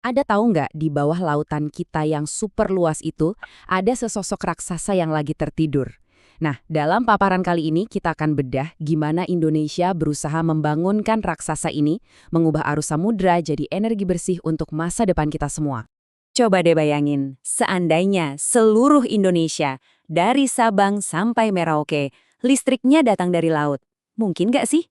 Ada tahu nggak di bawah lautan kita yang super luas itu, ada sesosok raksasa yang lagi tertidur. Nah, dalam paparan kali ini kita akan bedah gimana Indonesia berusaha membangunkan raksasa ini, mengubah arus samudra jadi energi bersih untuk masa depan kita semua. Coba deh bayangin, seandainya seluruh Indonesia, dari Sabang sampai Merauke, listriknya datang dari laut. Mungkin nggak sih?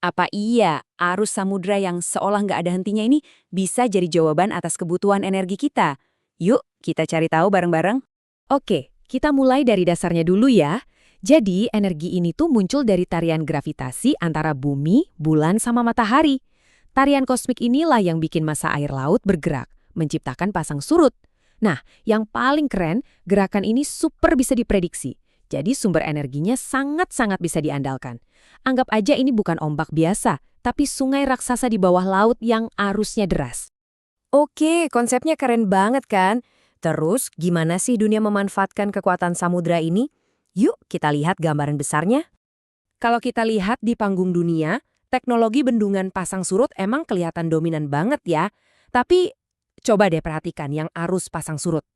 Apa iya arus samudra yang seolah nggak ada hentinya ini bisa jadi jawaban atas kebutuhan energi kita? Yuk, kita cari tahu bareng-bareng. Oke, kita mulai dari dasarnya dulu ya. Jadi, energi ini tuh muncul dari tarian gravitasi antara bumi, bulan, sama matahari. Tarian kosmik inilah yang bikin massa air laut bergerak, menciptakan pasang surut. Nah, yang paling keren, gerakan ini super bisa diprediksi. Jadi sumber energinya sangat-sangat bisa diandalkan. Anggap aja ini bukan ombak biasa, tapi sungai raksasa di bawah laut yang arusnya deras. Oke, konsepnya keren banget kan? Terus, gimana sih dunia memanfaatkan kekuatan samudra ini? Yuk, kita lihat gambaran besarnya. Kalau kita lihat di panggung dunia, teknologi bendungan pasang surut emang kelihatan dominan banget ya. Tapi coba deh perhatikan yang arus pasang surut.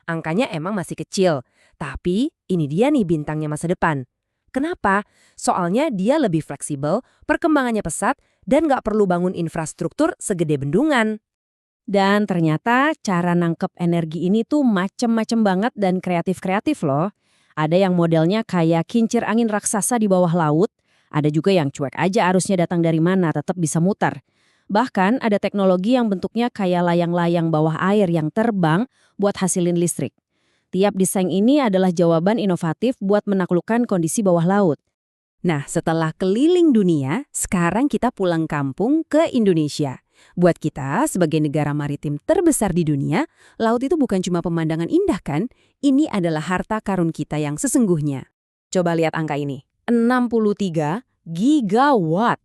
Angkanya emang masih kecil, tapi ini dia nih bintangnya masa depan. Kenapa? Soalnya dia lebih fleksibel, perkembangannya pesat, dan nggak perlu bangun infrastruktur segede bendungan. Dan ternyata cara nangkep energi ini tuh macem-macem banget dan kreatif-kreatif loh. Ada yang modelnya kayak kincir angin raksasa di bawah laut, ada juga yang cuek aja arusnya datang dari mana tetap bisa muter. Bahkan ada teknologi yang bentuknya kayak layang-layang bawah air yang terbang buat hasilin listrik. Tiap desain ini adalah jawaban inovatif buat menaklukkan kondisi bawah laut. Nah, setelah keliling dunia, sekarang kita pulang kampung ke Indonesia. Buat kita, sebagai negara maritim terbesar di dunia, laut itu bukan cuma pemandangan indah kan? Ini adalah harta karun kita yang sesungguhnya. Coba lihat angka ini, 63 gigawatt.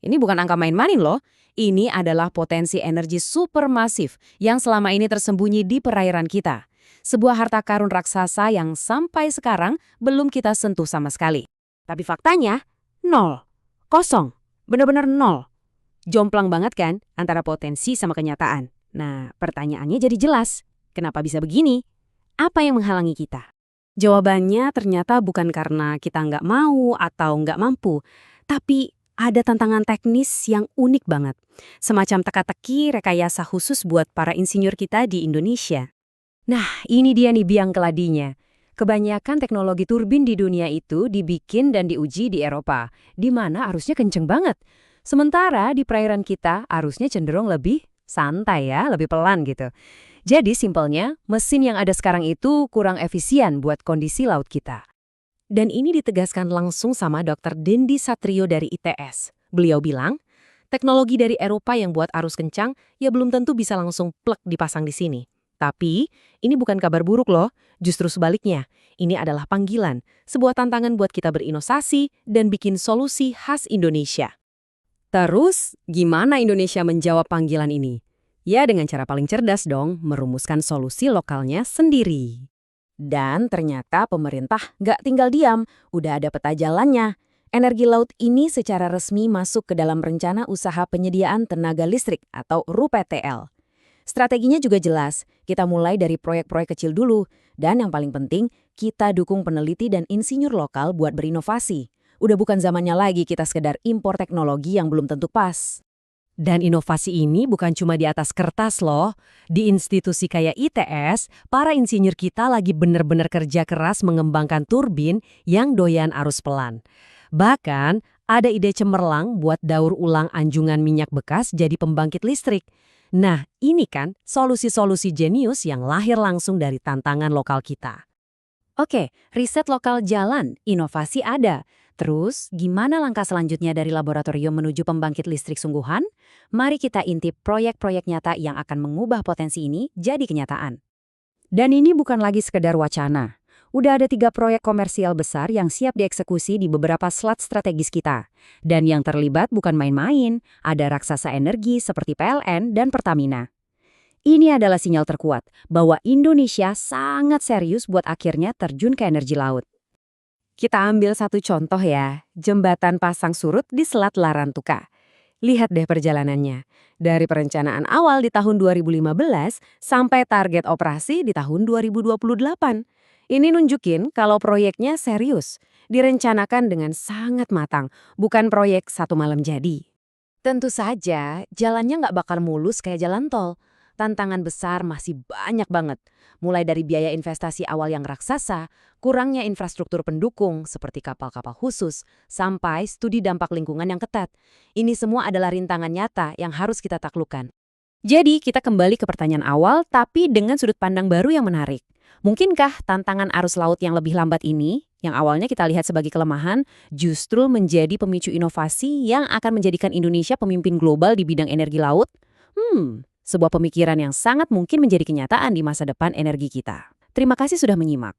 Ini bukan angka main-main loh. Ini adalah potensi energi supermasif yang selama ini tersembunyi di perairan kita. Sebuah harta karun raksasa yang sampai sekarang belum kita sentuh sama sekali. Tapi faktanya, nol. Kosong. Benar-benar nol. Jomplang banget kan antara potensi sama kenyataan. Nah, pertanyaannya jadi jelas. Kenapa bisa begini? Apa yang menghalangi kita? Jawabannya ternyata bukan karena kita nggak mau atau nggak mampu, tapi ada tantangan teknis yang unik banget. Semacam teka-teki rekayasa khusus buat para insinyur kita di Indonesia. Nah, ini dia nih biang keladinya. Kebanyakan teknologi turbin di dunia itu dibikin dan diuji di Eropa, di mana arusnya kenceng banget. Sementara di perairan kita, arusnya cenderung lebih santai ya, lebih pelan gitu. Jadi simpelnya, mesin yang ada sekarang itu kurang efisien buat kondisi laut kita. Dan ini ditegaskan langsung sama Dr. Dendi Satrio dari ITS. Beliau bilang, teknologi dari Eropa yang buat arus kencang ya belum tentu bisa langsung plek dipasang di sini. Tapi, ini bukan kabar buruk loh, justru sebaliknya. Ini adalah panggilan, sebuah tantangan buat kita berinovasi dan bikin solusi khas Indonesia. Terus, gimana Indonesia menjawab panggilan ini? Ya dengan cara paling cerdas dong, merumuskan solusi lokalnya sendiri. Dan ternyata pemerintah nggak tinggal diam, udah ada peta jalannya. Energi laut ini secara resmi masuk ke dalam Rencana Usaha Penyediaan Tenaga Listrik atau RUPTL. Strateginya juga jelas, kita mulai dari proyek-proyek kecil dulu. Dan yang paling penting, kita dukung peneliti dan insinyur lokal buat berinovasi. Udah bukan zamannya lagi kita sekedar impor teknologi yang belum tentu pas. Dan inovasi ini bukan cuma di atas kertas loh. Di institusi kayak ITS, para insinyur kita lagi bener-bener kerja keras mengembangkan turbin yang doyan arus pelan. Bahkan, ada ide cemerlang buat daur ulang anjungan minyak bekas jadi pembangkit listrik. Nah, ini kan solusi-solusi jenius yang lahir langsung dari tantangan lokal kita. Oke, riset lokal jalan, inovasi ada. Terus, gimana langkah selanjutnya dari laboratorium menuju pembangkit listrik sungguhan? Mari kita intip proyek-proyek nyata yang akan mengubah potensi ini jadi kenyataan. Dan ini bukan lagi sekedar wacana. Udah ada 3 proyek komersial besar yang siap dieksekusi di beberapa slot strategis kita. Dan yang terlibat bukan main-main, ada raksasa energi seperti PLN dan Pertamina. Ini adalah sinyal terkuat bahwa Indonesia sangat serius buat akhirnya terjun ke energi laut. Kita ambil satu contoh ya, jembatan pasang surut di Selat Larantuka. Lihat deh perjalanannya. Dari perencanaan awal di tahun 2015 sampai target operasi di tahun 2028. Ini nunjukin kalau proyeknya serius, direncanakan dengan sangat matang, bukan proyek satu malam jadi. Tentu saja, jalannya nggak bakal mulus kayak jalan tol. Tantangan besar masih banyak banget. Mulai dari biaya investasi awal yang raksasa, kurangnya infrastruktur pendukung seperti kapal-kapal khusus, sampai studi dampak lingkungan yang ketat. Ini semua adalah rintangan nyata yang harus kita taklukkan. Jadi, kita kembali ke pertanyaan awal, tapi dengan sudut pandang baru yang menarik. Mungkinkah tantangan arus laut yang lebih lambat ini, yang awalnya kita lihat sebagai kelemahan, justru menjadi pemicu inovasi yang akan menjadikan Indonesia pemimpin global di bidang energi laut? Sebuah pemikiran yang sangat mungkin menjadi kenyataan di masa depan energi kita. Terima kasih sudah menyimak.